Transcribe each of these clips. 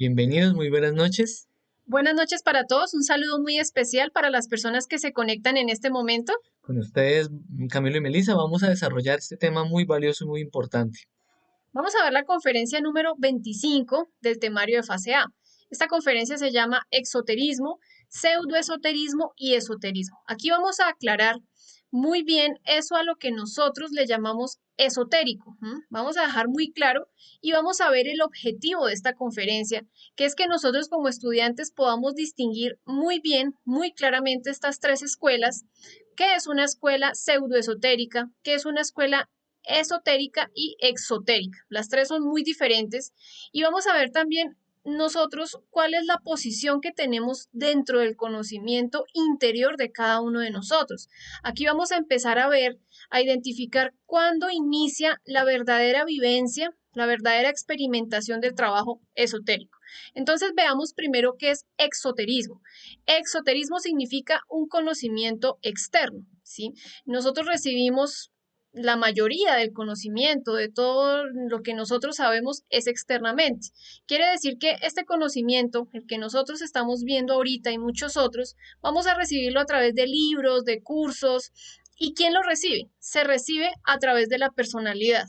Bienvenidos, muy buenas noches. Buenas noches para todos, un saludo muy especial para las personas que se conectan en este momento. Con ustedes, Camilo y Melissa, vamos a desarrollar este tema muy valioso y muy importante. Vamos a ver la conferencia número 25 del temario de fase A. Esta conferencia se llama Exoterismo, Pseudoesoterismo y Esoterismo. Aquí vamos a aclarar muy bien eso a lo que nosotros le llamamos esotérico. Vamos a dejar muy claro y vamos a ver el objetivo de esta conferencia, que es que nosotros como estudiantes podamos distinguir muy bien, muy claramente estas tres escuelas, qué es una escuela pseudoesotérica, qué es una escuela esotérica y exotérica. Las tres son muy diferentes y vamos a ver también nosotros cuál es la posición que tenemos dentro del conocimiento interior de cada uno de nosotros. Aquí vamos a empezar a ver, a identificar cuándo inicia la verdadera vivencia, la verdadera experimentación del trabajo esotérico. Entonces veamos primero qué es exoterismo. Exoterismo significa un conocimiento externo, ¿sí? Nosotros recibimos la mayoría del conocimiento, de todo lo que nosotros sabemos es externamente. Quiere decir que este conocimiento, el que nosotros estamos viendo ahorita y muchos otros, vamos a recibirlo a través de libros, de cursos. ¿Y quién lo recibe? Se recibe a través de la personalidad.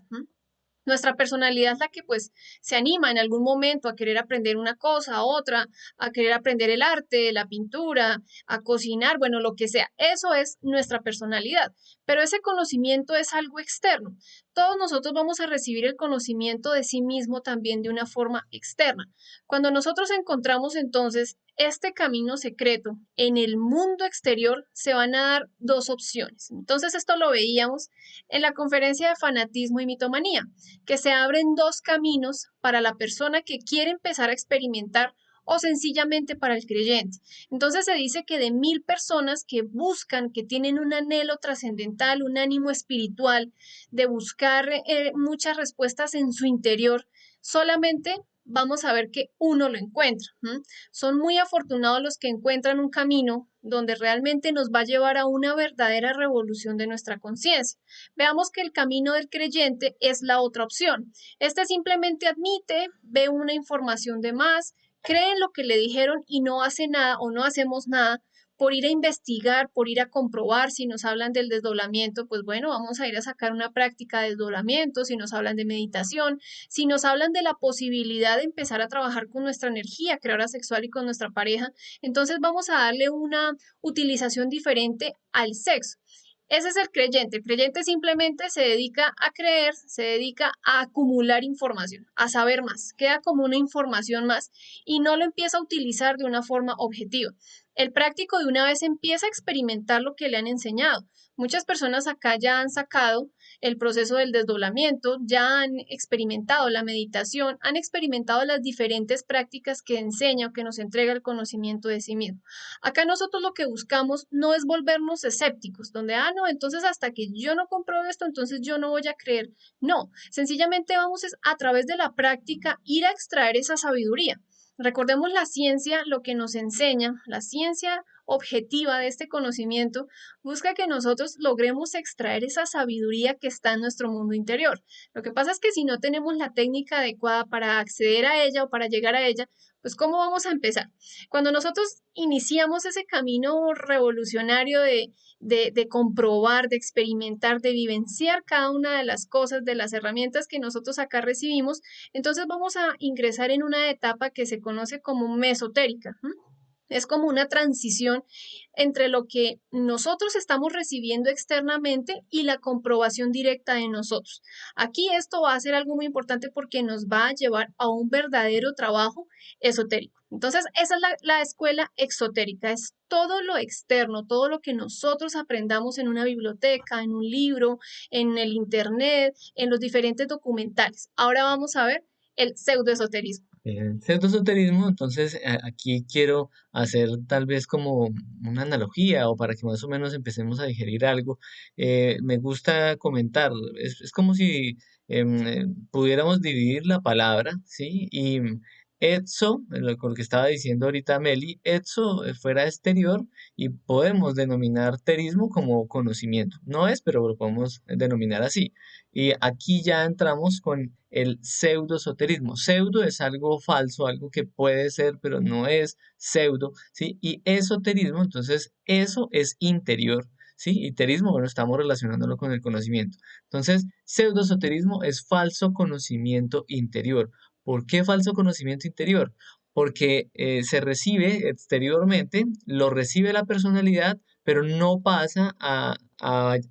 Nuestra personalidad es la que pues se anima en algún momento a querer aprender una cosa, otra, a querer aprender el arte, la pintura, a cocinar, bueno, lo que sea. Eso es nuestra personalidad. Pero ese conocimiento es algo externo. Todos nosotros vamos a recibir el conocimiento de sí mismo también de una forma externa. Cuando nosotros encontramos entonces este camino secreto en el mundo exterior, se van a dar dos opciones. Entonces esto lo veíamos en la conferencia de fanatismo y mitomanía, que se abren dos caminos para la persona que quiere empezar a experimentar o sencillamente para el creyente. Entonces se dice que de 1.000 personas que buscan, que tienen un anhelo trascendental, un ánimo espiritual de buscar muchas respuestas en su interior, solamente vamos a ver que uno lo encuentra. Son muy afortunados los que encuentran un camino donde realmente nos va a llevar a una verdadera revolución de nuestra conciencia. Veamos que el camino del creyente es la otra opción. Este simplemente admite, ve una información de más, cree en lo que le dijeron y no hace nada o no hacemos nada por ir a investigar, por ir a comprobar. Si nos hablan del desdoblamiento, pues bueno, vamos a ir a sacar una práctica de desdoblamiento. Si nos hablan de meditación, si nos hablan de la posibilidad de empezar a trabajar con nuestra energía creadora sexual y con nuestra pareja, entonces vamos a darle una utilización diferente al sexo. Ese es el creyente. El creyente simplemente se dedica a creer, se dedica a acumular información, a saber más, queda como una información más y no lo empieza a utilizar de una forma objetiva. El práctico de una vez empieza a experimentar lo que le han enseñado. Muchas personas acá ya han sacado el proceso del desdoblamiento, ya han experimentado la meditación, han experimentado las diferentes prácticas que enseña o que nos entrega el conocimiento de sí mismo. Acá nosotros lo que buscamos no es volvernos escépticos, donde, no, entonces hasta que yo no compruebe esto, entonces yo no voy a creer. No, sencillamente vamos a través de la práctica ir a extraer esa sabiduría. Recordemos la ciencia, lo que nos enseña, la ciencia objetiva de este conocimiento, busca que nosotros logremos extraer esa sabiduría que está en nuestro mundo interior. Lo que pasa es que si no tenemos la técnica adecuada para acceder a ella o para llegar a ella, pues ¿cómo vamos a empezar? Cuando nosotros iniciamos ese camino revolucionario de comprobar, de experimentar, de vivenciar cada una de las cosas, de las herramientas que nosotros acá recibimos, entonces vamos a ingresar en una etapa que se conoce como mesotérica. Es como una transición entre lo que nosotros estamos recibiendo externamente y la comprobación directa de nosotros. Aquí esto va a ser algo muy importante porque nos va a llevar a un verdadero trabajo esotérico. Entonces, esa es la escuela exotérica, es todo lo externo, todo lo que nosotros aprendamos en una biblioteca, en un libro, en el internet, en los diferentes documentales. Ahora vamos a ver el pseudoesoterismo. El pseudoesoterismo, entonces aquí quiero hacer tal vez como una analogía o para que más o menos empecemos a digerir algo. Me gusta comentar, es como si pudiéramos dividir la palabra, ¿sí? Y con lo que estaba diciendo ahorita Meli, exo fuera exterior y podemos denominar terismo como conocimiento. No es, pero lo podemos denominar así. Y aquí ya entramos con el pseudoesoterismo. Pseudo es algo falso, algo que puede ser, pero no es pseudo, ¿sí? Y esoterismo, entonces, eso es interior. ¿Sí? Y terismo, bueno, estamos relacionándolo con el conocimiento. Entonces, pseudoesoterismo es falso conocimiento interior. ¿Por qué falso conocimiento interior? Porque se recibe exteriormente, lo recibe la personalidad, pero no pasa a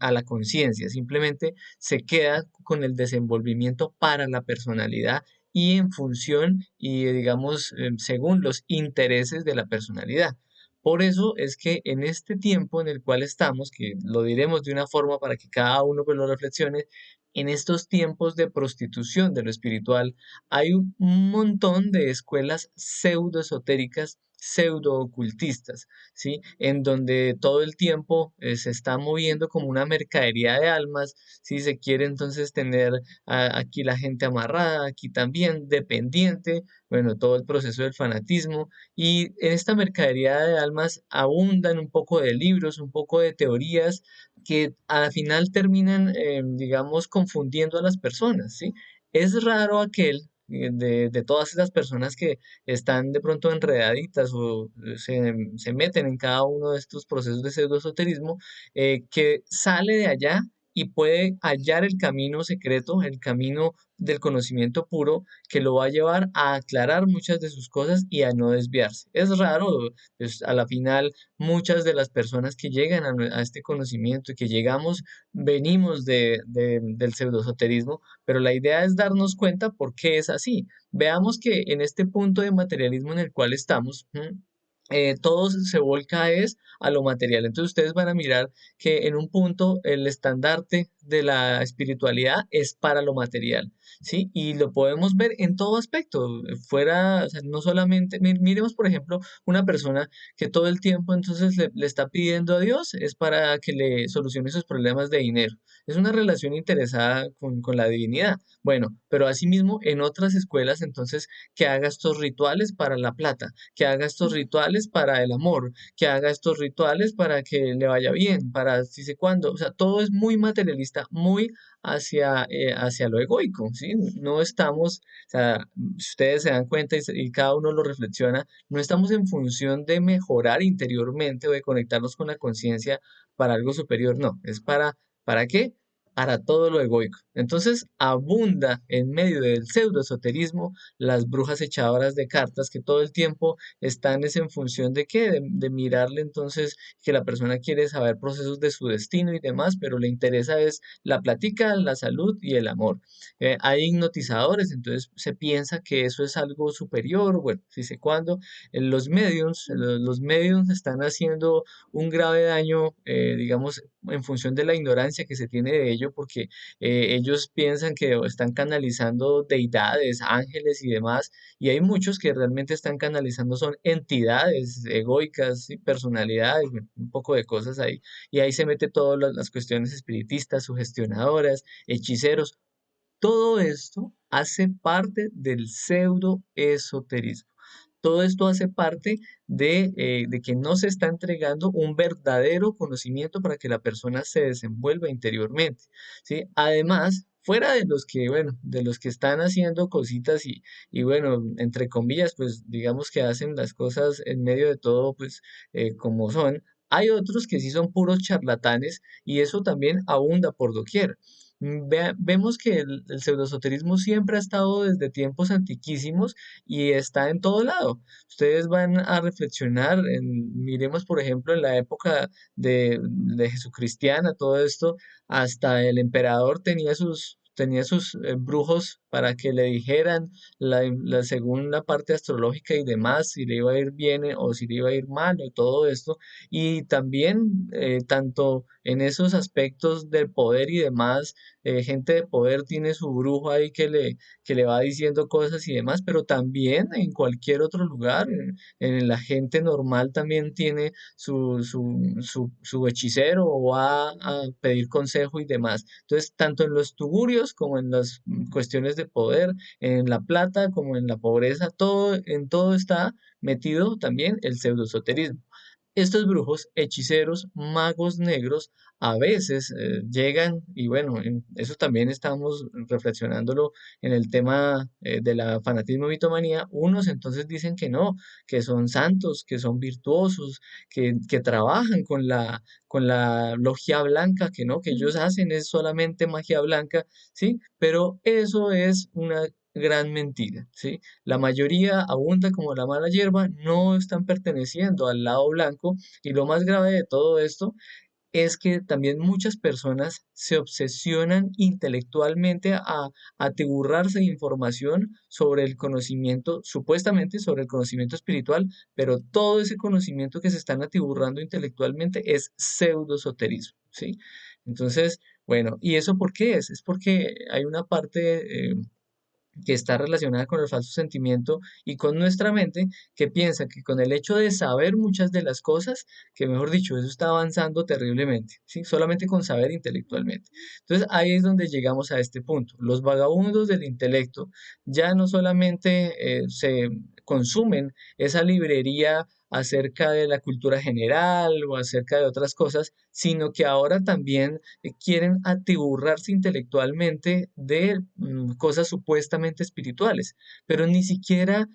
la conciencia, simplemente se queda con el desenvolvimiento para la personalidad y en función y digamos según los intereses de la personalidad. Por eso es que en este tiempo en el cual estamos, que lo diremos de una forma para que cada uno pues lo reflexione, en estos tiempos de prostitución de lo espiritual, hay un montón de escuelas pseudoesotéricas, pseudo-ocultistas, ¿sí? En donde todo el tiempo se está moviendo como una mercadería de almas, si se quiere entonces tener aquí la gente amarrada, aquí también dependiente, bueno, todo el proceso del fanatismo, y en esta mercadería de almas abundan un poco de libros, un poco de teorías que al final terminan, digamos, confundiendo a las personas, ¿sí? Es raro aquel de todas esas personas que están de pronto enredaditas o se meten en cada uno de estos procesos de pseudoesoterismo, que sale de allá y puede hallar el camino secreto, el camino del conocimiento puro que lo va a llevar a aclarar muchas de sus cosas y a no desviarse. Es raro, pues a la final muchas de las personas que llegan a este conocimiento y que llegamos, venimos del pseudoesoterismo, pero la idea es darnos cuenta por qué es así. Veamos que en este punto de materialismo en el cual estamos, todo se volca es a lo material. Entonces ustedes van a mirar que en un punto el estandarte de la espiritualidad es para lo material, ¿sí? Y lo podemos ver en todo aspecto, fuera, o sea, no solamente, miremos por ejemplo una persona que todo el tiempo entonces le está pidiendo a Dios, es para que le solucione sus problemas de dinero. Es una relación interesada con la divinidad. Bueno, pero asimismo en otras escuelas entonces que haga estos rituales para la plata, que haga estos rituales para el amor, que haga estos rituales para que le vaya bien, para si sé cuándo. O sea, todo es muy materialista, muy hacia lo egoico, ¿sí? No estamos, o sea, si ustedes se dan cuenta y cada uno lo reflexiona, no estamos en función de mejorar interiormente o de conectarnos con la conciencia para algo superior, no, es ¿para qué? Para todo lo egoico. Entonces abunda en medio del pseudoesoterismo las brujas echadoras de cartas que todo el tiempo están es en función de qué, de mirarle entonces que la persona quiere saber procesos de su destino y demás, pero le interesa es la plática, la salud y el amor. Hay hipnotizadores, entonces se piensa que eso es algo superior, bueno, si sé cuándo. Los mediums están haciendo un grave daño, digamos, en función de la ignorancia que se tiene de ello, porque ellos piensan que están canalizando deidades, ángeles y demás, y hay muchos que realmente están canalizando son entidades egoicas y personalidades, bueno, un poco de cosas ahí, y ahí se mete todas las cuestiones espiritistas, sugestionadoras, hechiceros. Todo esto hace parte del pseudoesoterismo. Todo esto hace parte de que no se está entregando un verdadero conocimiento para que la persona se desenvuelva interiormente, ¿sí? Además, fuera de los que, bueno, de los que están haciendo cositas y bueno, entre comillas, pues digamos que hacen las cosas en medio de todo, pues como son, hay otros que sí son puros charlatanes y eso también abunda por doquier. Vemos que el pseudoesoterismo siempre ha estado desde tiempos antiquísimos y está en todo lado. Ustedes van a reflexionar, miremos por ejemplo en la época de Jesucristiana, todo esto, hasta el emperador tenía sus brujos para que le dijeran según la parte astrológica y demás, si le iba a ir bien o si le iba a ir mal y todo esto. Y también, tanto en esos aspectos del poder y demás, gente de poder tiene su brujo ahí que le va diciendo cosas y demás, pero también en cualquier otro lugar, en la gente normal también tiene su hechicero o va a pedir consejo y demás. Entonces, tanto en los tugurios como en las cuestiones de poder, en la plata como en la pobreza, todo, en todo está metido también el pseudoesoterismo. Estos brujos, hechiceros, magos negros, a veces llegan, y bueno, en eso también estamos reflexionándolo en el tema de la fanatismo mitomanía. Unos entonces dicen que no, que son santos, que son virtuosos, que trabajan con la logia blanca, que no, que ellos hacen es solamente magia blanca, ¿sí? Pero eso es una gran mentira, ¿sí? La mayoría abunda como la mala hierba, no están perteneciendo al lado blanco y lo más grave de todo esto es que también muchas personas se obsesionan intelectualmente a atiburrarse de información sobre el conocimiento, supuestamente sobre el conocimiento espiritual, pero todo ese conocimiento que se están atiburrando intelectualmente es pseudoesoterismo, ¿sí? Entonces, bueno, ¿y eso por qué es? Es porque hay una parte que está relacionada con el falso sentimiento y con nuestra mente, que piensa que con el hecho de saber muchas de las cosas, que mejor dicho, eso está avanzando terriblemente, ¿sí? Solamente con saber intelectualmente. Entonces ahí es donde llegamos a este punto. Los vagabundos del intelecto ya no solamente se consumen esa librería acerca de la cultura general o acerca de otras cosas, sino que ahora también quieren atiburrarse intelectualmente de cosas supuestamente espirituales, pero ni siquiera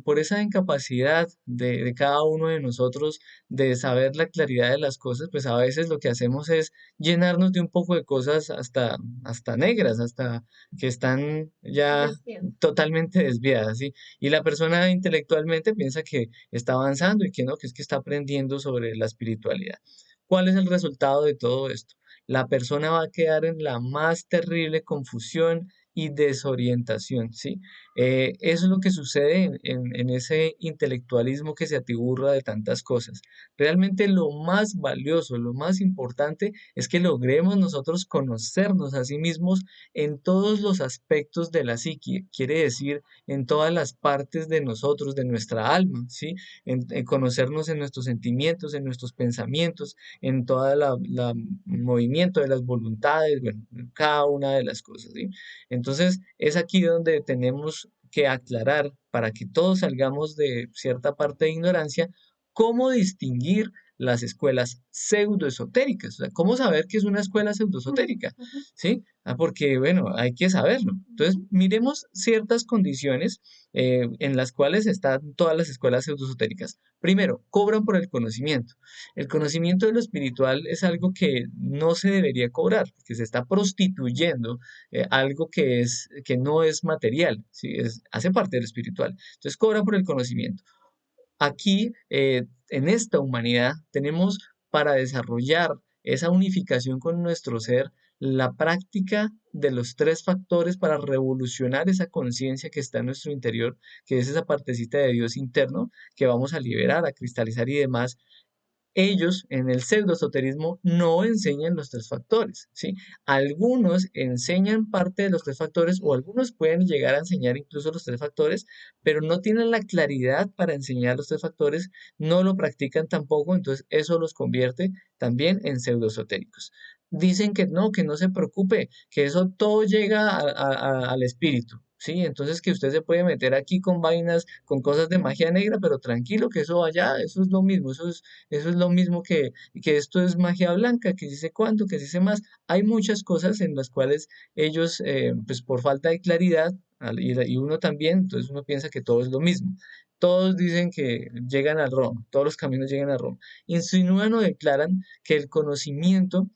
por esa incapacidad de cada uno de nosotros de saber la claridad de las cosas, pues a veces lo que hacemos es llenarnos de un poco de cosas hasta negras, hasta que están ya Desviando. totalmente desviadas, ¿sí? Y la persona intelectualmente piensa que está avanzando y que no, que es que está aprendiendo sobre la espiritualidad. ¿Cuál es el resultado de todo esto? La persona va a quedar en la más terrible confusión y desorientación, ¿sí? Eso es lo que sucede en ese intelectualismo que se atiburra de tantas cosas. Realmente lo más valioso, lo más importante es que logremos nosotros conocernos a sí mismos en todos los aspectos de la psique, quiere decir en todas las partes de nosotros, de nuestra alma, ¿sí? En conocernos en nuestros sentimientos, en nuestros pensamientos, en toda la movimiento de las voluntades, bueno, en cada una de las cosas, ¿sí? Entonces, es aquí donde tenemos que aclarar para que todos salgamos de cierta parte de ignorancia, cómo distinguir las escuelas pseudoesotéricas, o sea, cómo saber que es una escuela pseudoesotérica, ¿sí? Porque, bueno, hay que saberlo. Entonces, miremos ciertas condiciones en las cuales están todas las escuelas pseudoesotéricas. Primero, cobran por el conocimiento. El conocimiento de lo espiritual es algo que no se debería cobrar, que se está prostituyendo algo que no es material, ¿sí? Hace parte de lo espiritual. Entonces cobran por el conocimiento. Aquí, en esta humanidad, tenemos para desarrollar esa unificación con nuestro ser, la práctica de los tres factores para revolucionar esa conciencia que está en nuestro interior, que es esa partecita de Dios interno que vamos a liberar, a cristalizar y demás. Ellos en el pseudoesoterismo no enseñan los tres factores, ¿sí? Algunos enseñan parte de los tres factores o algunos pueden llegar a enseñar incluso los tres factores, pero no tienen la claridad para enseñar los tres factores, no lo practican tampoco, entonces eso los convierte también en pseudoesotéricos. Dicen que no se preocupe, que eso todo llega al espíritu. Sí, entonces que usted se puede meter aquí con vainas, con cosas de magia negra, pero tranquilo, que eso allá, eso es lo mismo, eso es lo mismo que esto es magia blanca, que dice cuánto, que dice más. Hay muchas cosas en las cuales ellos, pues por falta de claridad, y uno también, entonces uno piensa que todo es lo mismo. Todos dicen que llegan a Roma, todos los caminos llegan a Roma. Insinúan o declaran que el conocimiento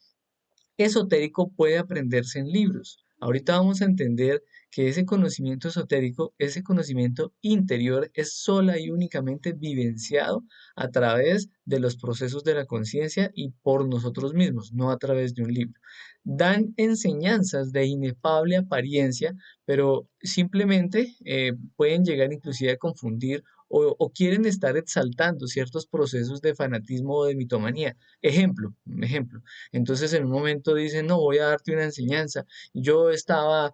esotérico puede aprenderse en libros. Ahorita vamos a entender que ese conocimiento esotérico, ese conocimiento interior es sola y únicamente vivenciado a través de los procesos de la conciencia y por nosotros mismos, no a través de un libro. Dan enseñanzas de inefable apariencia, pero simplemente pueden llegar inclusive a confundir o quieren estar exaltando ciertos procesos de fanatismo o de mitomanía. Ejemplo. Entonces en un momento dicen, no, voy a darte una enseñanza. Yo estaba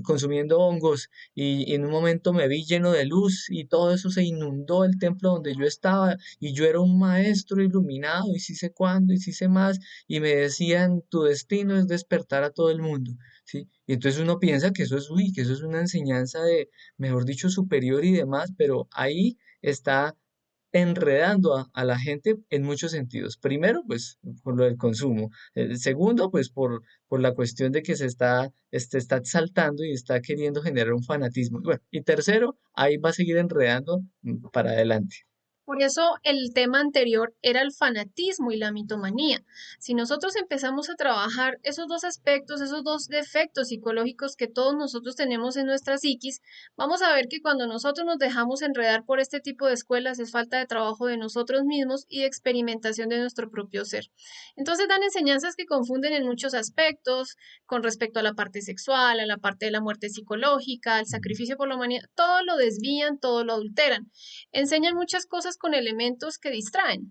consumiendo hongos y en un momento me vi lleno de luz y todo eso se inundó el templo donde yo estaba y yo era un maestro iluminado y sí sé cuándo y sí sé más y me decían, tu destino es despertar a todo el mundo, ¿sí? Y entonces uno piensa que eso es, uy, que eso es una enseñanza de, mejor dicho, superior y demás, pero ahí está enredando a la gente en muchos sentidos. Primero, pues por lo del consumo. Segundo, pues por la cuestión de que está exaltando y está queriendo generar un fanatismo. Y bueno, y tercero, ahí va a seguir enredando para adelante. Por eso el tema anterior era el fanatismo y la mitomanía. Si nosotros empezamos a trabajar esos dos aspectos, esos dos defectos psicológicos que todos nosotros tenemos en nuestra psiquis, vamos a ver que cuando nosotros nos dejamos enredar por este tipo de escuelas es falta de trabajo de nosotros mismos y de experimentación de nuestro propio ser. Entonces dan enseñanzas que confunden en muchos aspectos con respecto a la parte sexual, a la parte de la muerte psicológica, al sacrificio por la humanidad, todo lo desvían, todo lo adulteran. Enseñan muchas cosas con elementos que distraen.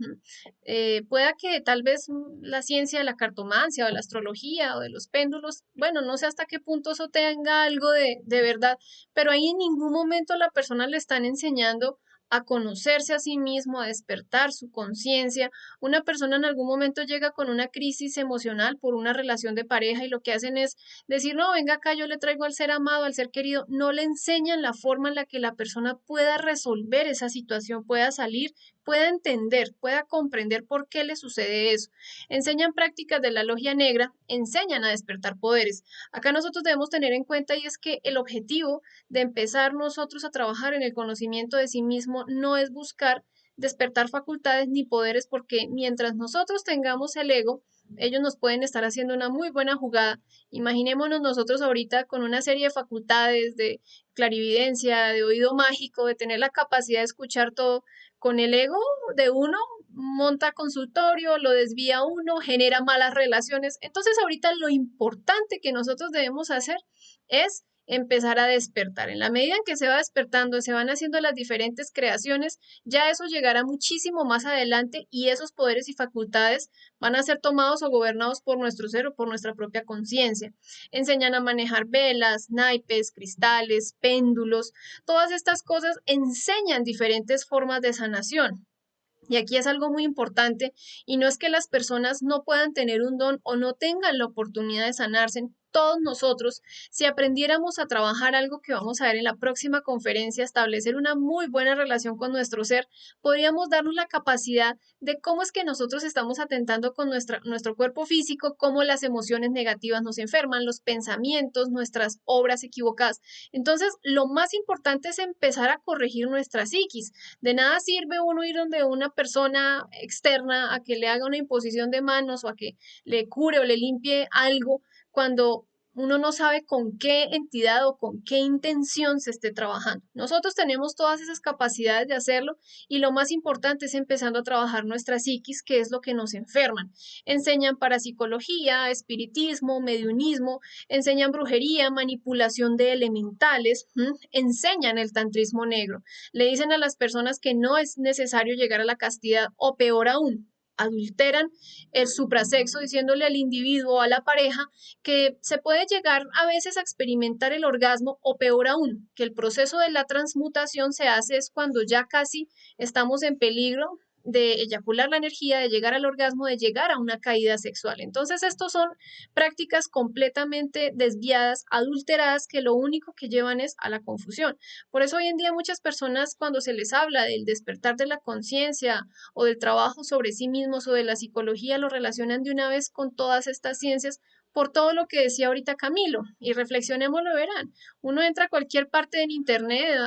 Pueda que tal vez la ciencia de la cartomancia o de la astrología o de los péndulos, bueno, no sé hasta qué punto eso tenga algo de verdad, pero ahí en ningún momento la persona le están enseñando a conocerse a sí mismo, a despertar su conciencia. Una persona en algún momento llega con una crisis emocional por una relación de pareja y lo que hacen es decir, no, venga acá, yo le traigo al ser amado, al ser querido. No le enseñan la forma en la que la persona pueda resolver esa situación, pueda salir, pueda entender, pueda comprender por qué le sucede eso. Enseñan prácticas de la logia negra, enseñan a despertar poderes. Acá nosotros debemos tener en cuenta y es que el objetivo de empezar nosotros a trabajar en el conocimiento de sí mismo no es buscar despertar facultades ni poderes porque mientras nosotros tengamos el ego, ellos nos pueden estar haciendo una muy buena jugada. Imaginémonos nosotros ahorita con una serie de facultades de clarividencia, de oído mágico, de tener la capacidad de escuchar todo. Con el ego de uno, monta consultorio, lo desvía uno, genera malas relaciones. Entonces ahorita lo importante que nosotros debemos hacer es empezar a despertar. En la medida en que se va despertando, se van haciendo las diferentes creaciones, ya eso llegará muchísimo más adelante y esos poderes y facultades van a ser tomados o gobernados por nuestro ser o por nuestra propia conciencia. Enseñan a manejar velas, naipes, cristales, péndulos, todas estas cosas enseñan diferentes formas de sanación. Y aquí es algo muy importante, y no es que las personas no puedan tener un don o no tengan la oportunidad de sanarse. Todos nosotros, si aprendiéramos a trabajar algo que vamos a ver en la próxima conferencia, establecer una muy buena relación con nuestro ser, podríamos darnos la capacidad de cómo es que nosotros estamos atentando con nuestro cuerpo físico, cómo las emociones negativas nos enferman, los pensamientos, nuestras obras equivocadas. Entonces, lo más importante es empezar a corregir nuestra psiquis. De nada sirve uno ir donde una persona externa a que le haga una imposición de manos o a que le cure o le limpie algo cuando uno no sabe con qué entidad o con qué intención se esté trabajando. Nosotros tenemos todas esas capacidades de hacerlo y lo más importante es empezando a trabajar nuestra psiquis, que es lo que nos enferman. Enseñan parapsicología, espiritismo, mediunismo, enseñan brujería, manipulación de elementales, enseñan el tantrismo negro. Le dicen a las personas que no es necesario llegar a la castidad o peor aún, adulteran el suprasexo diciéndole al individuo o a la pareja que se puede llegar a veces a experimentar el orgasmo o peor aún, que el proceso de la transmutación se hace es cuando ya casi estamos en peligro de eyacular la energía, de llegar al orgasmo, de llegar a una caída sexual. Entonces, estos son prácticas completamente desviadas, adulteradas, que lo único que llevan es a la confusión. Por eso hoy en día muchas personas cuando se les habla del despertar de la conciencia o del trabajo sobre sí mismos o de la psicología lo relacionan de una vez con todas estas ciencias por todo lo que decía ahorita Camilo. Y reflexionémoslo, verán. Uno entra a cualquier parte en internet,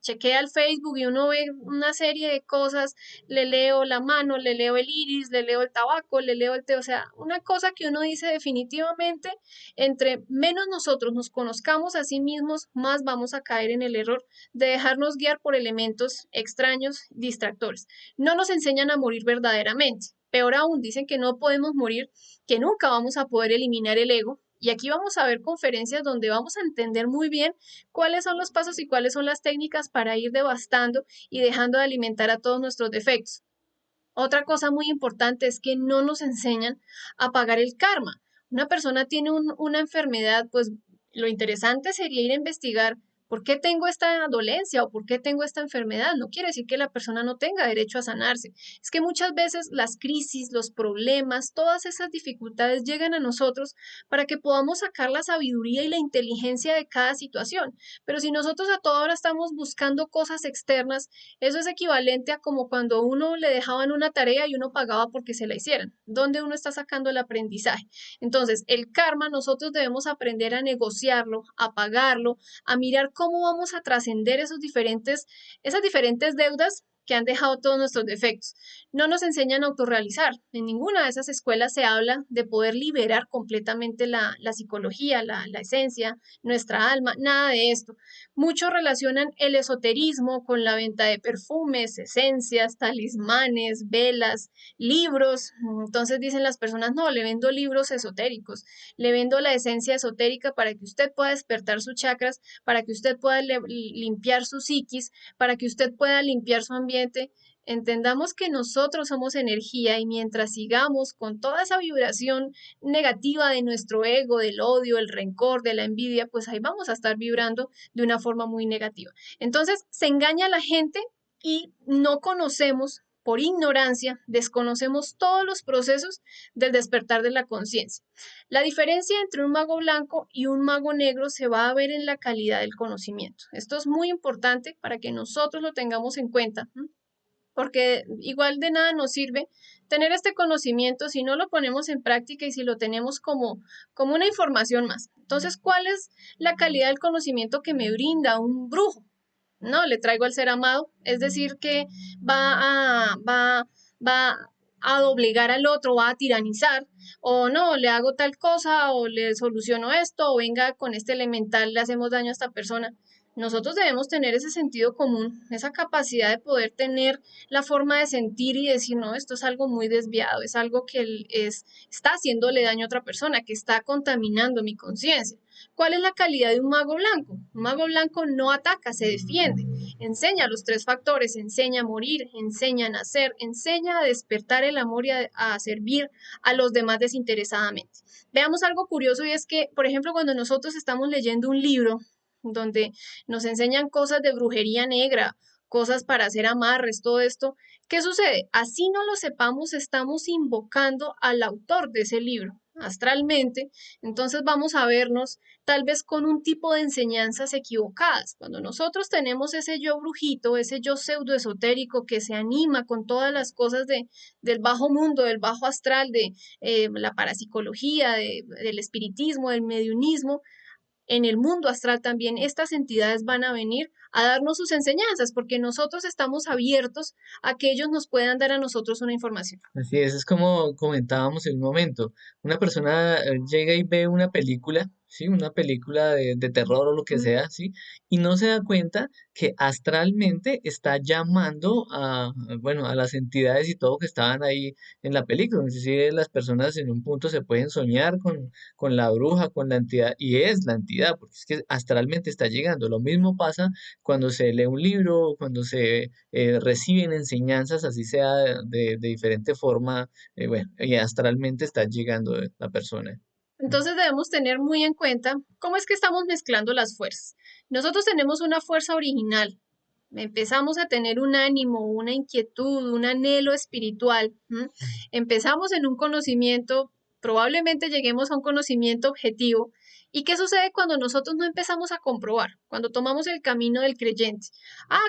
chequea el Facebook y uno ve una serie de cosas, le leo la mano, le leo el iris, le leo el tabaco, le leo el té, o sea, una cosa que uno dice definitivamente, entre menos nosotros nos conozcamos a sí mismos, más vamos a caer en el error de dejarnos guiar por elementos extraños, distractores. No nos enseñan a morir verdaderamente. Peor aún, dicen que no podemos morir, que nunca vamos a poder eliminar el ego, Y aquí vamos a ver conferencias donde vamos a entender muy bien cuáles son los pasos y cuáles son las técnicas para ir devastando y dejando de alimentar a todos nuestros defectos. Otra cosa muy importante es que no nos enseñan a pagar el karma. Una persona tiene una enfermedad, pues lo interesante sería ir a investigar por qué tengo esta dolencia o por qué tengo esta enfermedad. No quiere decir que la persona no tenga derecho a sanarse. Es que muchas veces las crisis, los problemas, todas esas dificultades llegan a nosotros para que podamos sacar la sabiduría y la inteligencia de cada situación. Pero si nosotros a toda hora estamos buscando cosas externas, eso es equivalente a como cuando uno le dejaban una tarea y uno pagaba porque se la hicieran, donde uno está sacando el aprendizaje. Entonces, el karma nosotros debemos aprender a negociarlo, a pagarlo, a mirar cómo vamos a trascender esas diferentes deudas que han dejado todos nuestros defectos. No nos enseñan a autorrealizar. En ninguna de esas escuelas se habla de poder liberar completamente la psicología, la esencia, nuestra alma, nada de esto. Muchos relacionan el esoterismo con la venta de perfumes, esencias, talismanes, velas, libros. Entonces dicen las personas, no, le vendo libros esotéricos, le vendo la esencia esotérica para que usted pueda despertar sus chakras, para que usted pueda limpiar su psiquis, para que usted pueda limpiar su ambiente. Entendamos que nosotros somos energía y mientras sigamos con toda esa vibración negativa de nuestro ego, del odio, el rencor, de la envidia, pues ahí vamos a estar vibrando de una forma muy negativa. Entonces, se engaña a la gente y no conocemos, por ignorancia, desconocemos todos los procesos del despertar de la conciencia. La diferencia entre un mago blanco y un mago negro se va a ver en la calidad del conocimiento. Esto es muy importante para que nosotros lo tengamos en cuenta, porque igual de nada nos sirve tener este conocimiento si no lo ponemos en práctica y si lo tenemos como una información más. Entonces, ¿cuál es la calidad del conocimiento que me brinda un brujo? No, le traigo al ser amado, es decir, que va a doblegar al otro, va a tiranizar, o no, le hago tal cosa, o le soluciono esto, o venga con este elemental, le hacemos daño a esta persona. Nosotros debemos tener ese sentido común, esa capacidad de poder tener la forma de sentir y decir, no, esto es algo muy desviado, es algo que está haciéndole daño a otra persona, que está contaminando mi conciencia. ¿Cuál es la calidad de un mago blanco? Un mago blanco no ataca, se defiende. Enseña los tres factores, enseña a morir, enseña a nacer, enseña a despertar el amor y a servir a los demás desinteresadamente. Veamos algo curioso y es que, por ejemplo, cuando nosotros estamos leyendo un libro donde nos enseñan cosas de brujería negra, cosas para hacer amarres, todo esto, ¿qué sucede? Así no lo sepamos, estamos invocando al autor de ese libro astralmente, entonces vamos a vernos tal vez con un tipo de enseñanzas equivocadas. Cuando nosotros tenemos ese yo brujito, ese yo pseudo esotérico que se anima con todas las cosas del bajo mundo, del bajo astral, de la parapsicología, del espiritismo, del mediunismo, en el mundo astral también estas entidades van a venir a darnos sus enseñanzas, porque nosotros estamos abiertos a que ellos nos puedan dar a nosotros una información. Así es como comentábamos en un momento. Una persona llega y ve una película, ¿sí? Una película de terror o lo que sea, ¿sí? Y no se da cuenta que astralmente está llamando bueno, a las entidades y todo que estaban ahí en la película. Inclusive las personas en un punto se pueden soñar con la bruja, con la entidad, y es la entidad, porque es que astralmente está llegando. Lo mismo pasa cuando se lee un libro, cuando se reciben enseñanzas, así sea de diferente forma, bueno, y astralmente está llegando la persona. Entonces debemos tener muy en cuenta cómo es que estamos mezclando las fuerzas. Nosotros tenemos una fuerza original, empezamos a tener un ánimo, una inquietud, un anhelo espiritual. Empezamos en un conocimiento, probablemente lleguemos a un conocimiento objetivo. ¿Y qué sucede cuando nosotros no empezamos a comprobar? Cuando tomamos el camino del creyente.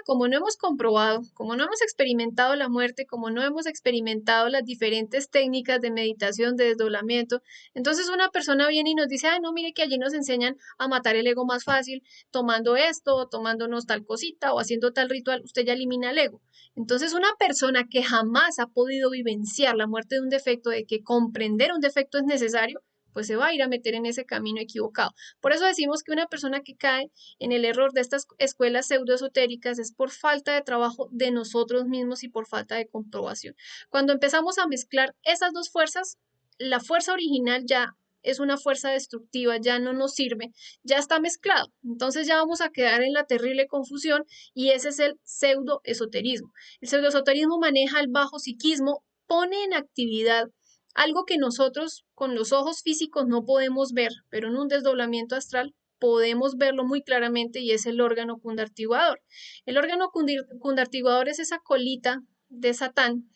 Como no hemos comprobado, como no hemos experimentado la muerte, como no hemos experimentado las diferentes técnicas de meditación, de desdoblamiento, entonces una persona viene y nos dice, no, mire que allí nos enseñan a matar el ego más fácil, tomando esto, tomándonos tal cosita o haciendo tal ritual, usted ya elimina el ego. Entonces, una persona que jamás ha podido vivenciar la muerte de un defecto, de que comprender un defecto es necesario, pues se va a ir a meter en ese camino equivocado. Por eso decimos que una persona que cae en el error de estas escuelas pseudoesotéricas es por falta de trabajo de nosotros mismos y por falta de comprobación. Cuando empezamos a mezclar esas dos fuerzas, la fuerza original ya es una fuerza destructiva, ya no nos sirve, ya está mezclado. Entonces ya vamos a quedar en la terrible confusión y ese es el pseudoesoterismo. El pseudoesoterismo maneja el bajo psiquismo, pone en actividad algo que nosotros con los ojos físicos no podemos ver, pero en un desdoblamiento astral podemos verlo muy claramente y es el órgano cundartiguador. El órgano cundartiguador es esa colita de Satán.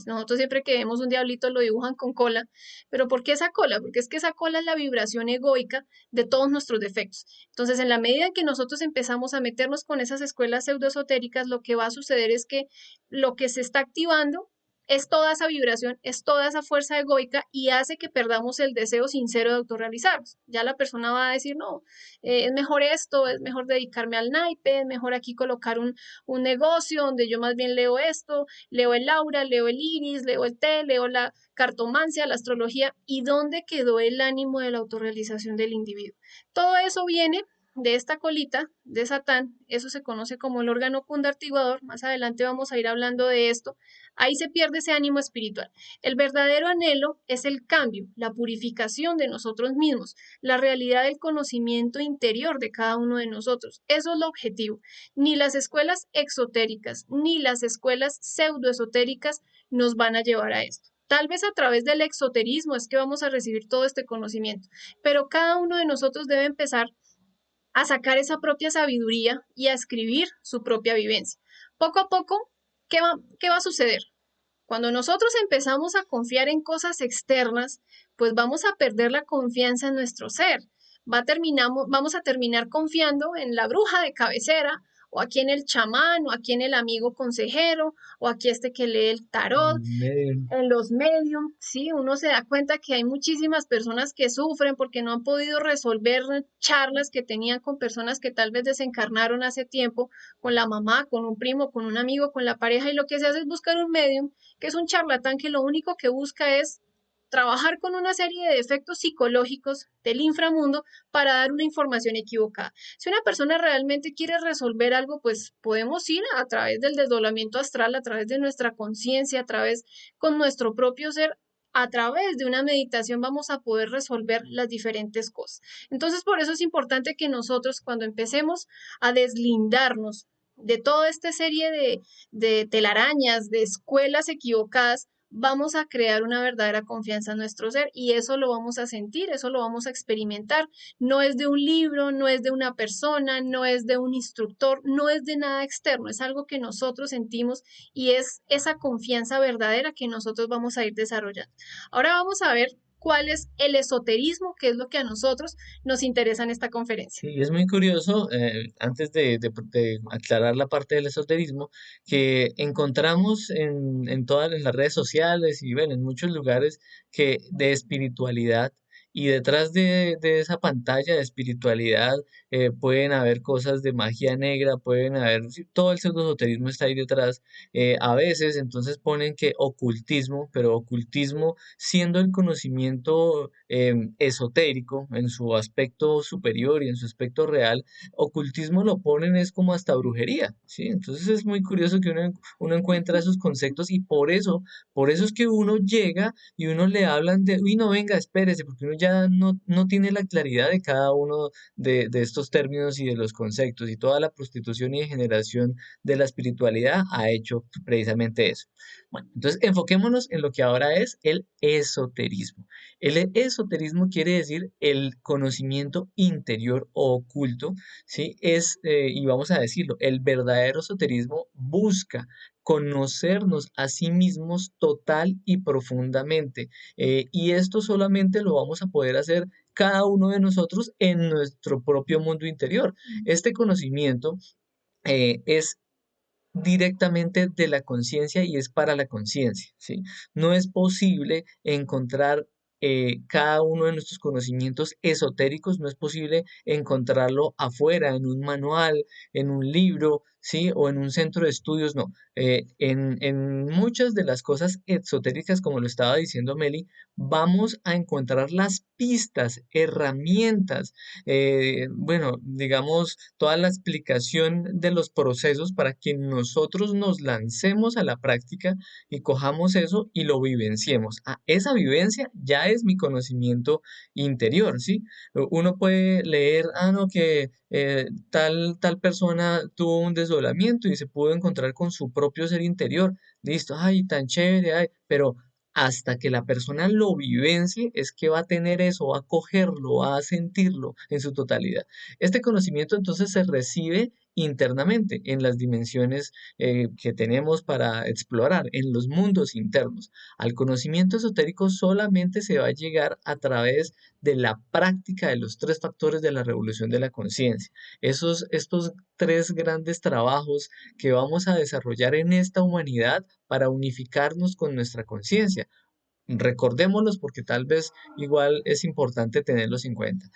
Nosotros siempre que vemos un diablito lo dibujan con cola, pero ¿por qué esa cola? Porque es que esa cola es la vibración egoica de todos nuestros defectos. Entonces, en la medida en que nosotros empezamos a meternos con esas escuelas pseudoesotéricas, lo que va a suceder es que lo que se está activando es toda esa vibración, es toda esa fuerza egoica y hace que perdamos el deseo sincero de autorrealizarnos. Ya la persona va a decir, no, es mejor esto, es mejor dedicarme al naipe, es mejor aquí colocar un negocio donde yo más bien leo esto, leo el aura, leo el iris, leo el té, leo la cartomancia, la astrología, y dónde quedó el ánimo de la autorrealización del individuo. Todo eso viene de esta colita de Satán, eso se conoce como el órgano cundartiguador, más adelante vamos a ir hablando de esto, ahí se pierde ese ánimo espiritual. El verdadero anhelo es el cambio, la purificación de nosotros mismos, la realidad del conocimiento interior de cada uno de nosotros. Eso es el objetivo. Ni las escuelas exotéricas ni las escuelas pseudoesotéricas nos van a llevar a esto. Tal vez a través del exoterismo es que vamos a recibir todo este conocimiento, pero cada uno de nosotros debe empezar a sacar esa propia sabiduría y a escribir su propia vivencia. Poco a poco, qué va a suceder? Cuando nosotros empezamos a confiar en cosas externas, pues vamos a perder la confianza en nuestro ser. Vamos a terminar confiando en la bruja de cabecera, o aquí en el chamán, o aquí en el amigo consejero, o aquí este que lee el tarot, Medio. en los medios, sí, uno se da cuenta que hay muchísimas personas que sufren porque no han podido resolver charlas que tenían con personas que tal vez desencarnaron hace tiempo, con la mamá, con un primo, con un amigo, con la pareja, y lo que se hace es buscar un medium, que es un charlatán que lo único que busca es trabajar con una serie de defectos psicológicos del inframundo para dar una información equivocada. Si una persona realmente quiere resolver algo, pues podemos ir a través del desdoblamiento astral, a través de nuestra conciencia, a través con nuestro propio ser, a través de una meditación vamos a poder resolver las diferentes cosas. Entonces, por eso es importante que nosotros cuando empecemos a deslindarnos de toda esta serie de telarañas, de escuelas equivocadas, vamos a crear una verdadera confianza en nuestro ser y eso lo vamos a sentir, eso lo vamos a experimentar. No es de un libro, no es de una persona, no es de un instructor, no es de nada externo, es algo que nosotros sentimos y es esa confianza verdadera que nosotros vamos a ir desarrollando. Ahora vamos a ver cuál es el esoterismo, que es lo que a nosotros nos interesa en esta conferencia. Sí, es muy curioso, antes de aclarar la parte del esoterismo, que encontramos en todas las redes sociales y bueno, en muchos lugares que de espiritualidad y detrás de esa pantalla de espiritualidad pueden haber cosas de magia negra, pueden haber, sí, todo el pseudoesoterismo está ahí detrás. A veces entonces ponen que ocultismo, pero ocultismo siendo el conocimiento esotérico en su aspecto superior y en su aspecto real, ocultismo lo ponen es como hasta brujería, ¿sí? Entonces es muy curioso que uno encuentra esos conceptos y por eso es que uno llega y uno le hablan de, uy, no, venga, espérese, porque uno ya no tiene la claridad de cada uno de estos términos y de los conceptos y toda la prostitución y degeneración de la espiritualidad ha hecho precisamente eso. Bueno, entonces enfoquémonos en lo que ahora es el esoterismo. El esoterismo quiere decir el conocimiento interior o oculto, ¿sí? Y vamos a decirlo, el verdadero esoterismo busca conocernos a sí mismos total y profundamente. Y esto solamente lo vamos a poder hacer cada uno de nosotros en nuestro propio mundo interior. Este conocimiento es directamente de la conciencia y es para la conciencia, ¿sí? No es posible encontrar cada uno de nuestros conocimientos esotéricos, no es posible encontrarlo afuera, en un manual, en un libro, ¿sí? O en un centro de estudios, no. En muchas de las cosas exotéricas, como lo estaba diciendo Meli, vamos a encontrar las pistas, herramientas, bueno, digamos, toda la explicación de los procesos para que nosotros nos lancemos a la práctica y cojamos eso y lo vivenciemos. Ah, esa vivencia ya es mi conocimiento interior, ¿sí? Uno puede leer, no, que tal persona tuvo un desdoblamiento y se pudo encontrar con su propio ser interior. Listo, ay, tan chévere, ay, pero hasta que la persona lo vivencie es que va a tener eso, va a cogerlo, va a sentirlo en su totalidad. Este conocimiento entonces se recibe internamente en las dimensiones que tenemos para explorar, en los mundos internos. Al conocimiento esotérico solamente se va a llegar a través de la práctica de los tres factores de la revolución de la conciencia. Estos tres grandes trabajos que vamos a desarrollar en esta humanidad para unificarnos con nuestra conciencia. Recordémoslos porque tal vez igual es importante tenerlos en cuenta.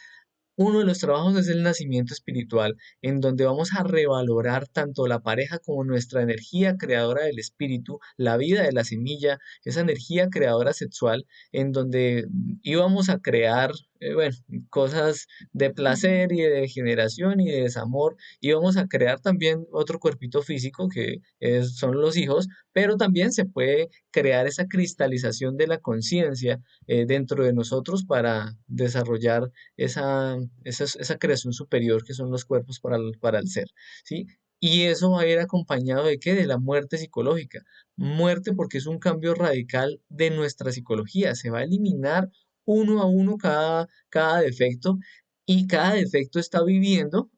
Uno de los trabajos es el nacimiento espiritual, en donde vamos a revalorar tanto la pareja como nuestra energía creadora del espíritu, la vida de la semilla, esa energía creadora sexual, en donde íbamos a crear, bueno, cosas de placer y de generación y de desamor, íbamos a crear también otro cuerpito físico son los hijos, pero también se puede crear esa cristalización de la conciencia dentro de nosotros para desarrollar esa creación superior que son los cuerpos para el ser, ¿sí? Y eso va a ir acompañado de qué? De la muerte psicológica. Muerte porque es un cambio radical de nuestra psicología. Se va a eliminar uno a uno cada defecto y cada defecto está viviendo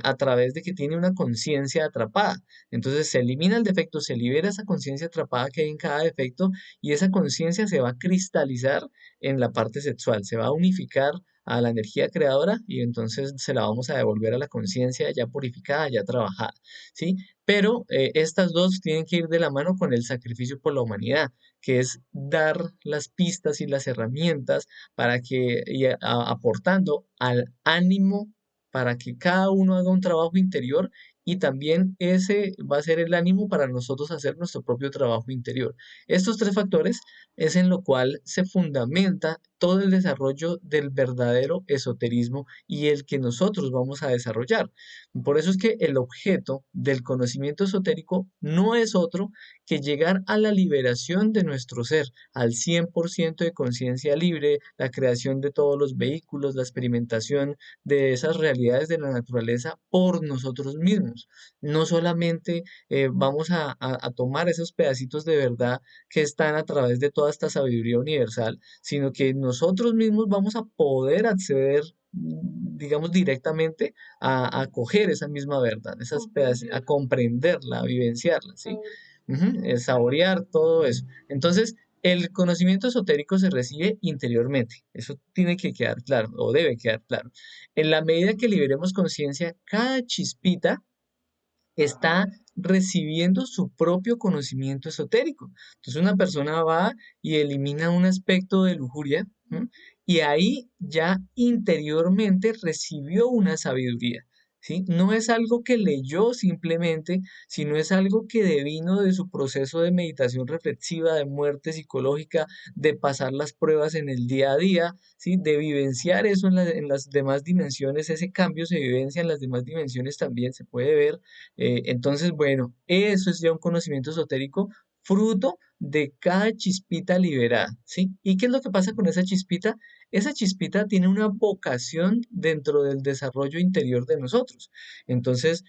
a través de que tiene una conciencia atrapada. Entonces se elimina el defecto, se libera esa conciencia atrapada que hay en cada defecto y esa conciencia se va a cristalizar en la parte sexual, se va a unificar a la energía creadora y entonces se la vamos a devolver a la conciencia ya purificada, ya trabajada, ¿sí? Pero estas dos tienen que ir de la mano con el sacrificio por la humanidad, que es dar las pistas y las herramientas para que, aportando al ánimo para que cada uno haga un trabajo interior y también ese va a ser el ánimo para nosotros hacer nuestro propio trabajo interior. Estos tres factores es en lo cual se fundamenta todo el desarrollo del verdadero esoterismo y el que nosotros vamos a desarrollar. Por eso es que el objeto del conocimiento esotérico no es otro que llegar a la liberación de nuestro ser, al 100% de conciencia libre, la creación de todos los vehículos, la experimentación de esas realidades de la naturaleza por nosotros mismos. No solamente vamos a tomar esos pedacitos de verdad que están a través de toda esta sabiduría universal, sino que nosotros mismos vamos a poder acceder, digamos, directamente a coger esa misma verdad, a comprenderla, a vivenciarla, ¿sí? Saborear todo eso. Entonces, el conocimiento esotérico se recibe interiormente. Eso tiene que quedar claro, o debe quedar claro. En la medida que liberemos conciencia, cada chispita está recibiendo su propio conocimiento esotérico. Entonces una persona va y elimina un aspecto de lujuria, ¿m? Y ahí ya interiormente recibió una sabiduría. ¿Sí? No es algo que leyó simplemente, sino es algo que devino de su proceso de meditación reflexiva, de muerte psicológica, de pasar las pruebas en el día a día, ¿sí? De vivenciar eso en las demás dimensiones, ese cambio se vivencia en las demás dimensiones también, se puede ver entonces, bueno, eso es ya un conocimiento esotérico fruto de cada chispita liberada, ¿sí? ¿Y qué es lo que pasa con esa chispita? Esa chispita tiene una vocación dentro del desarrollo interior de nosotros. Entonces,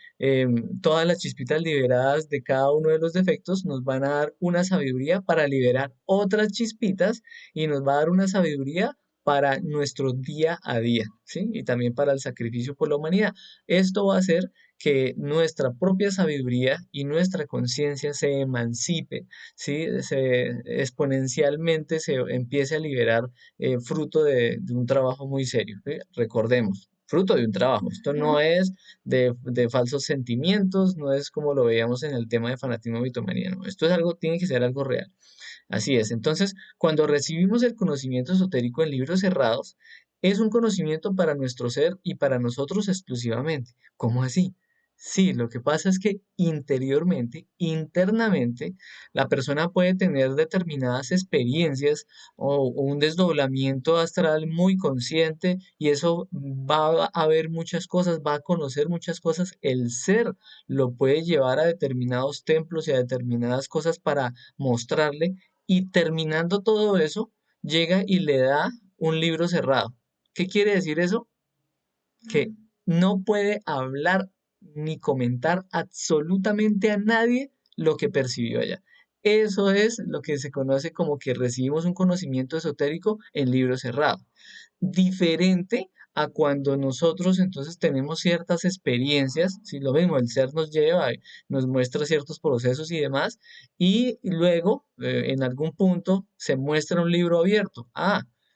todas las chispitas liberadas de cada uno de los defectos nos van a dar una sabiduría para liberar otras chispitas y nos va a dar una sabiduría para nuestro día a día, ¿sí? Y también para el sacrificio por la humanidad. Esto va a hacer que nuestra propia sabiduría y nuestra conciencia se emancipe, ¿sí? Exponencialmente se empiece a liberar fruto de un trabajo muy serio, ¿sí? Recordemos, fruto de un trabajo. Esto no es de falsos sentimientos, no es como lo veíamos en el tema de fanatismo mitomanía, no. Esto es algo, tiene que ser algo real. Así es. Entonces, cuando recibimos el conocimiento esotérico en libros cerrados, es un conocimiento para nuestro ser y para nosotros exclusivamente. ¿Cómo así? Sí, lo que pasa es que interiormente, internamente, la persona puede tener determinadas experiencias o un desdoblamiento astral muy consciente y eso va a ver muchas cosas, va a conocer muchas cosas. El ser lo puede llevar a determinados templos y a determinadas cosas para mostrarle y terminando todo eso, llega y le da un libro cerrado. ¿Qué quiere decir eso? Que no puede hablar ni comentar absolutamente a nadie lo que percibió allá. Eso es lo que se conoce como que recibimos un conocimiento esotérico en libro cerrado. Diferente a cuando nosotros entonces tenemos ciertas experiencias, si lo mismo, el ser nos lleva, nos muestra ciertos procesos y demás, y luego en algún punto se muestra un libro abierto.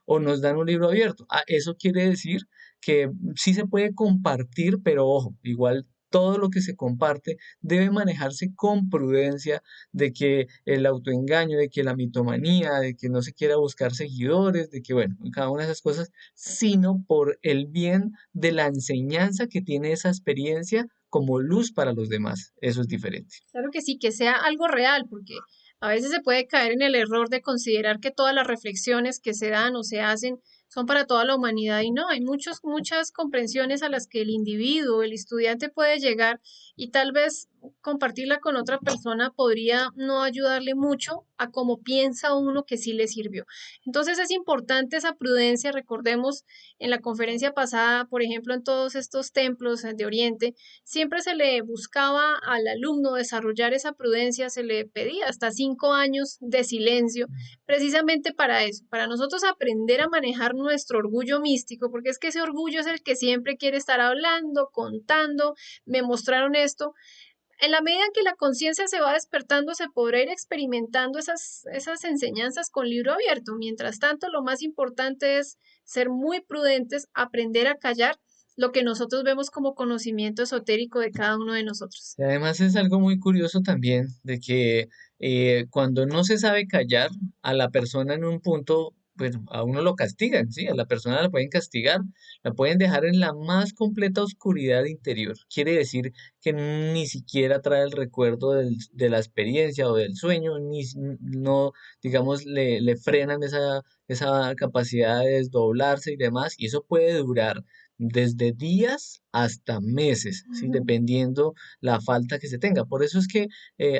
O nos dan un libro abierto. Eso quiere decir que sí se puede compartir, pero ojo, igual todo lo que se comparte debe manejarse con prudencia, de que el autoengaño, de que la mitomanía, de que no se quiera buscar seguidores, de que bueno, cada una de esas cosas, sino por el bien de la enseñanza que tiene esa experiencia como luz para los demás. Eso es diferente. Claro que sí, que sea algo real, porque a veces se puede caer en el error de considerar que todas las reflexiones que se dan o se hacen son para toda la humanidad y no, hay muchas comprensiones a las que el individuo, el estudiante puede llegar y tal vez compartirla con otra persona podría no ayudarle mucho a cómo piensa uno que sí le sirvió. Entonces es importante esa prudencia, recordemos en la conferencia pasada, por ejemplo, en todos estos templos de Oriente, siempre se le buscaba al alumno desarrollar esa prudencia, se le pedía hasta 5 años de silencio, precisamente para eso, para nosotros aprender a manejar nuestro orgullo místico, porque es que ese orgullo es el que siempre quiere estar hablando, contando, me mostraron esto. En la medida en que la conciencia se va despertando, se podrá ir experimentando esas enseñanzas con libro abierto. Mientras tanto, lo más importante es ser muy prudentes, aprender a callar lo que nosotros vemos como conocimiento esotérico de cada uno de nosotros. Y además es algo muy curioso también de que cuando no se sabe callar a la persona en un punto, bueno, a uno lo castigan, ¿sí? A la persona la pueden castigar, la pueden dejar en la más completa oscuridad interior. Quiere decir que ni siquiera trae el recuerdo de la experiencia o del sueño, no, digamos, le frenan esa capacidad de desdoblarse y demás, y eso puede durar desde días hasta meses, ¿sí? Dependiendo la falta que se tenga. Por eso es que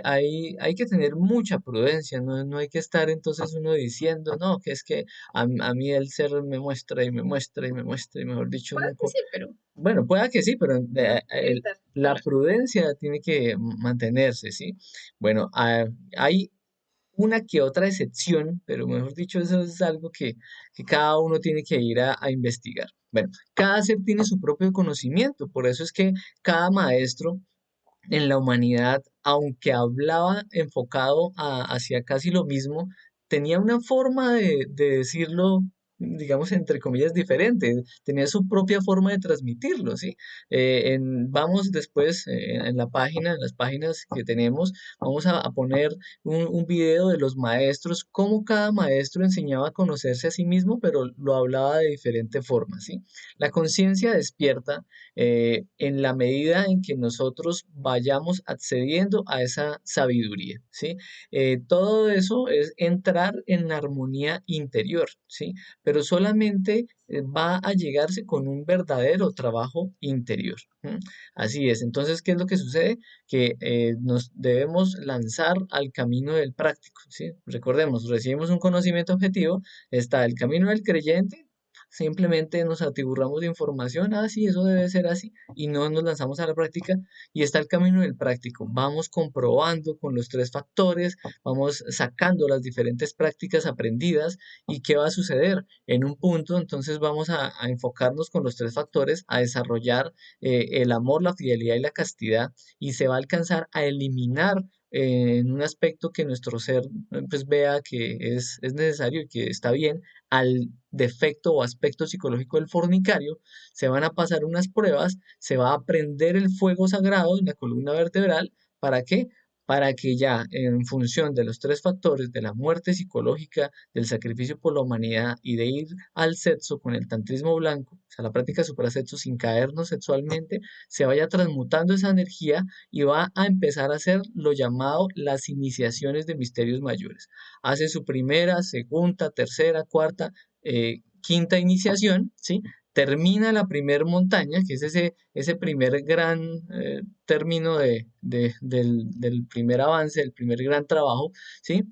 hay que tener mucha prudencia, no hay que estar entonces uno diciendo, no, que es que a mí el ser me muestra y me muestra y me muestra y mejor dicho, Puede que sí, pero bueno, pueda que sí, pero evitar. la prudencia tiene que mantenerse, ¿sí? Bueno, hay una que otra excepción, pero mejor dicho, eso es algo que cada uno tiene que ir a investigar. Bueno, cada ser tiene su propio conocimiento, por eso es que cada maestro en la humanidad, aunque hablaba enfocado hacia casi lo mismo, tenía una forma de decirlo, digamos, entre comillas, diferente, tenía su propia forma de transmitirlo, ¿sí? Vamos después en la página, en las páginas que tenemos, vamos a poner un video de los maestros, cómo cada maestro enseñaba a conocerse a sí mismo, pero lo hablaba de diferente forma, ¿sí? La conciencia despierta en la medida en que nosotros vayamos accediendo a esa sabiduría, ¿sí? Todo eso es entrar en armonía interior, ¿sí? Pero solamente va a llegarse con un verdadero trabajo interior. ¿M? Así es. Entonces, ¿qué es lo que sucede? Que nos debemos lanzar al camino del práctico, ¿sí? Recordemos, recibimos un conocimiento objetivo, está el camino del creyente. Simplemente nos atiburramos de información, sí, eso debe ser así, y no nos lanzamos a la práctica, y está el camino del práctico. Vamos comprobando con los tres factores, vamos sacando las diferentes prácticas aprendidas, y ¿qué va a suceder? En un punto, entonces vamos a enfocarnos con los tres factores a desarrollar el amor, la fidelidad y la castidad, y se va a alcanzar a eliminar en un aspecto que nuestro ser pues vea que es necesario y que está bien al defecto o aspecto psicológico del fornicario, se van a pasar unas pruebas, se va a prender el fuego sagrado en la columna vertebral, ¿para qué? para que ya en función de los tres factores de la muerte psicológica, del sacrificio por la humanidad y de ir al sexo con el tantrismo blanco, o sea, la práctica de suprasexo sin caernos sexualmente, se vaya transmutando esa energía y va a empezar a hacer lo llamado las iniciaciones de misterios mayores. Hace su primera, segunda, tercera, cuarta, quinta iniciación, ¿sí? Termina la primer montaña, que es ese primer gran término del primer avance, del primer gran trabajo, ¿sí?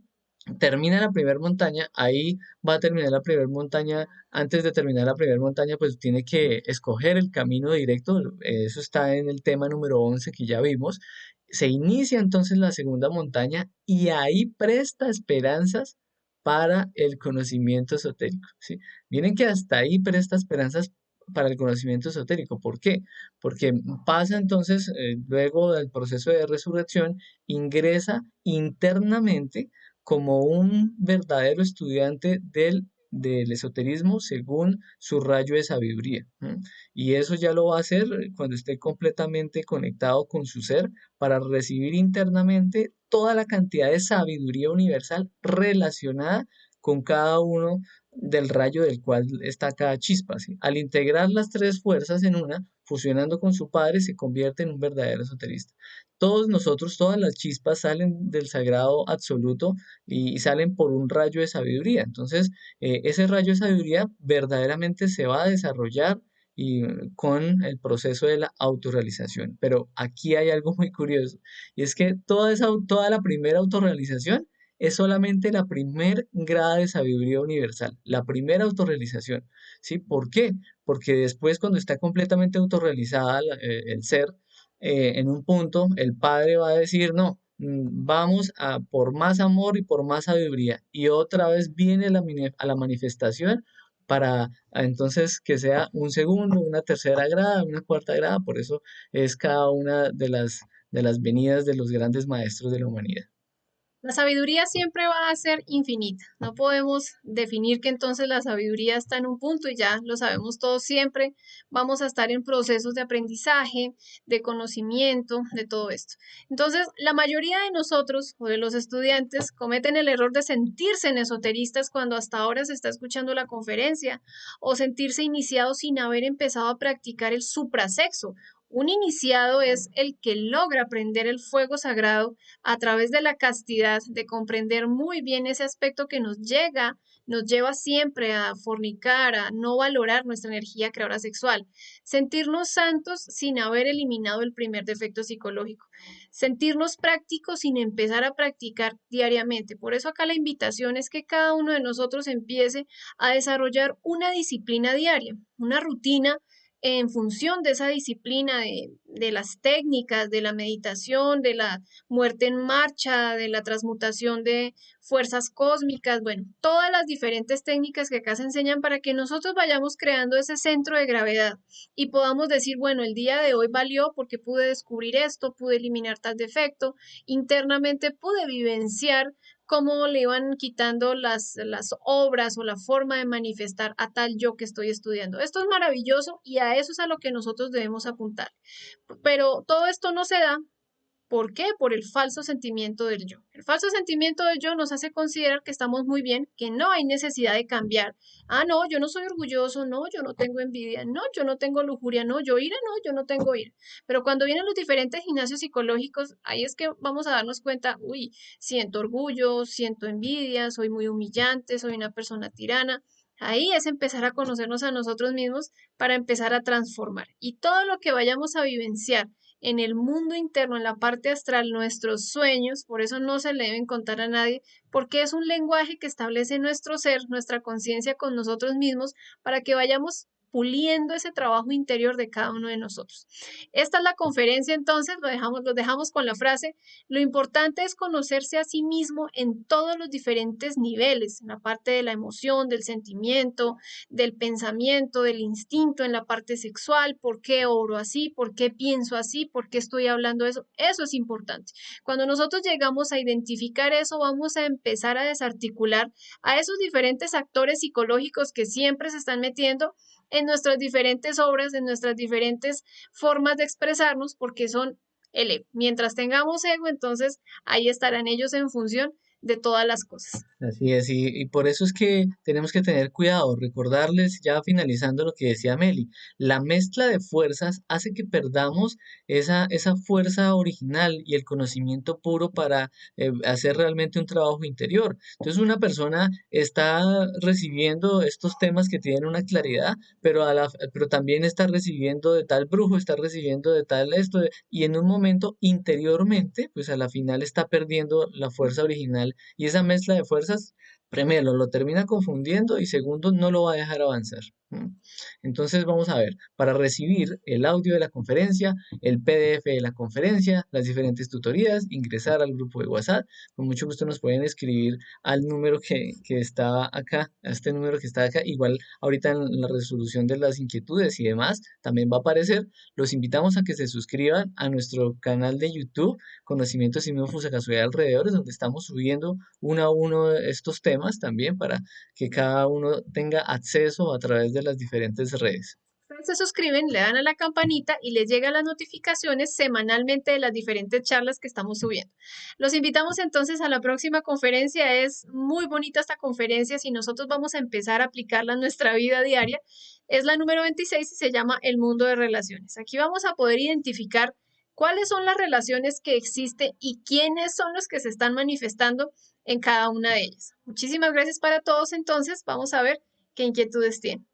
Termina la primera montaña, ahí va a terminar la primera montaña. Antes de terminar la primera montaña, pues tiene que escoger el camino directo, eso está en el tema número 11 que ya vimos. Se inicia entonces la segunda montaña y ahí presta esperanzas para el conocimiento esotérico, ¿sí? Miren que hasta ahí presta esperanzas para el conocimiento esotérico. ¿Por qué? Porque pasa entonces, luego del proceso de resurrección, ingresa internamente como un verdadero estudiante del esoterismo según su rayo de sabiduría. ¿M? Y eso ya lo va a hacer cuando esté completamente conectado con su ser para recibir internamente toda la cantidad de sabiduría universal relacionada con cada uno del rayo del cual está cada chispa, ¿sí? Al integrar las tres fuerzas en una, fusionando con su padre, se convierte en un verdadero esoterista. Todos nosotros, todas las chispas salen del sagrado absoluto y salen por un rayo de sabiduría. Entonces, ese rayo de sabiduría verdaderamente se va a desarrollar y con el proceso de la autorrealización. Pero aquí hay algo muy curioso y es que toda la primera autorrealización es solamente la primer grada de sabiduría universal, la primera autorrealización, ¿sí? ¿Por qué? Porque después cuando está completamente autorrealizada el ser, en un punto el padre va a decir, no, vamos a por más amor y por más sabiduría. Y otra vez viene a la manifestación para entonces que sea un segundo, una tercera grada, una cuarta grada. Por eso es cada una de las venidas de los grandes maestros de la humanidad. La sabiduría siempre va a ser infinita. No podemos definir que entonces la sabiduría está en un punto y ya lo sabemos todos siempre. Vamos a estar en procesos de aprendizaje, de conocimiento, de todo esto. Entonces, la mayoría de nosotros o de los estudiantes cometen el error de sentirse en esoteristas cuando hasta ahora se está escuchando la conferencia o sentirse iniciados sin haber empezado a practicar el suprasexo. Un iniciado es el que logra aprender el fuego sagrado a través de la castidad, de comprender muy bien ese aspecto que nos lleva siempre a fornicar, a no valorar nuestra energía creadora sexual, sentirnos santos sin haber eliminado el primer defecto psicológico, sentirnos prácticos sin empezar a practicar diariamente. Por eso acá la invitación es que cada uno de nosotros empiece a desarrollar una disciplina diaria, una rutina en función de esa disciplina, de las técnicas, de la meditación, de la muerte en marcha, de la transmutación de fuerzas cósmicas, bueno, todas las diferentes técnicas que acá se enseñan para que nosotros vayamos creando ese centro de gravedad y podamos decir, bueno, el día de hoy valió porque pude descubrir esto, pude eliminar tal defecto, internamente pude vivenciar cómo le iban quitando las obras o la forma de manifestar a tal yo que estoy estudiando. Esto es maravilloso y a eso es a lo que nosotros debemos apuntar. Pero todo esto no se da. ¿Por qué? Por el falso sentimiento del yo. El falso sentimiento del yo nos hace considerar que estamos muy bien, que no hay necesidad de cambiar. Ah, no, yo no soy orgulloso, no, yo no tengo envidia, no, yo no tengo lujuria, no, yo ira, no, yo no tengo ira. Pero cuando vienen los diferentes gimnasios psicológicos, ahí es que vamos a darnos cuenta, uy, siento orgullo, siento envidia, soy muy humillante, soy una persona tirana. Ahí es empezar a conocernos a nosotros mismos para empezar a transformar. Y todo lo que vayamos a vivenciar en el mundo interno, en la parte astral, nuestros sueños, por eso no se le deben contar a nadie, porque es un lenguaje que establece nuestro ser, nuestra conciencia con nosotros mismos, para que vayamos puliendo ese trabajo interior de cada uno de nosotros. Esta es la conferencia, entonces, lo dejamos con la frase, lo importante es conocerse a sí mismo en todos los diferentes niveles, en la parte de la emoción, del sentimiento, del pensamiento, del instinto, en la parte sexual, por qué oro así, por qué pienso así, por qué estoy hablando eso es importante. Cuando nosotros llegamos a identificar eso, vamos a empezar a desarticular a esos diferentes actores psicológicos que siempre se están metiendo en nuestras diferentes obras, en nuestras diferentes formas de expresarnos, porque son el ego. Mientras tengamos ego, entonces ahí estarán ellos en función de todas las cosas. Así es, y por eso es que tenemos que tener cuidado, recordarles ya finalizando lo que decía Meli, la mezcla de fuerzas hace que perdamos esa fuerza original y el conocimiento puro para hacer realmente un trabajo interior. Entonces una persona está recibiendo estos temas que tienen una claridad, pero también está recibiendo de tal brujo, está recibiendo de tal esto, y en un momento interiormente, pues a la final está perdiendo la fuerza original y esa mezcla de fuerzas, primero, lo termina confundiendo y segundo, no lo va a dejar avanzar. ¿M? Entonces vamos a ver, para recibir el audio de la conferencia, el PDF de la conferencia, las diferentes tutorías, ingresar al grupo de WhatsApp, con mucho gusto nos pueden escribir al número que está acá, a este número que está acá, igual ahorita en la resolución de las inquietudes y demás, también va a aparecer. Los invitamos a que se suscriban a nuestro canal de YouTube, Conocimientos y Casualidad Alrededores, donde estamos subiendo uno a uno estos temas también para que cada uno tenga acceso a través de las diferentes redes. Ustedes se suscriben, le dan a la campanita y les llegan las notificaciones semanalmente de las diferentes charlas que estamos subiendo. Los invitamos entonces a la próxima conferencia. Es muy bonita esta conferencia. Si nosotros vamos a empezar a aplicarla en nuestra vida diaria, es la número 26 y se llama El mundo de relaciones. Aquí vamos a poder identificar cuáles son las relaciones que existen y quiénes son los que se están manifestando en cada una de ellas. Muchísimas gracias para todos entonces. Vamos a ver qué inquietudes tienen.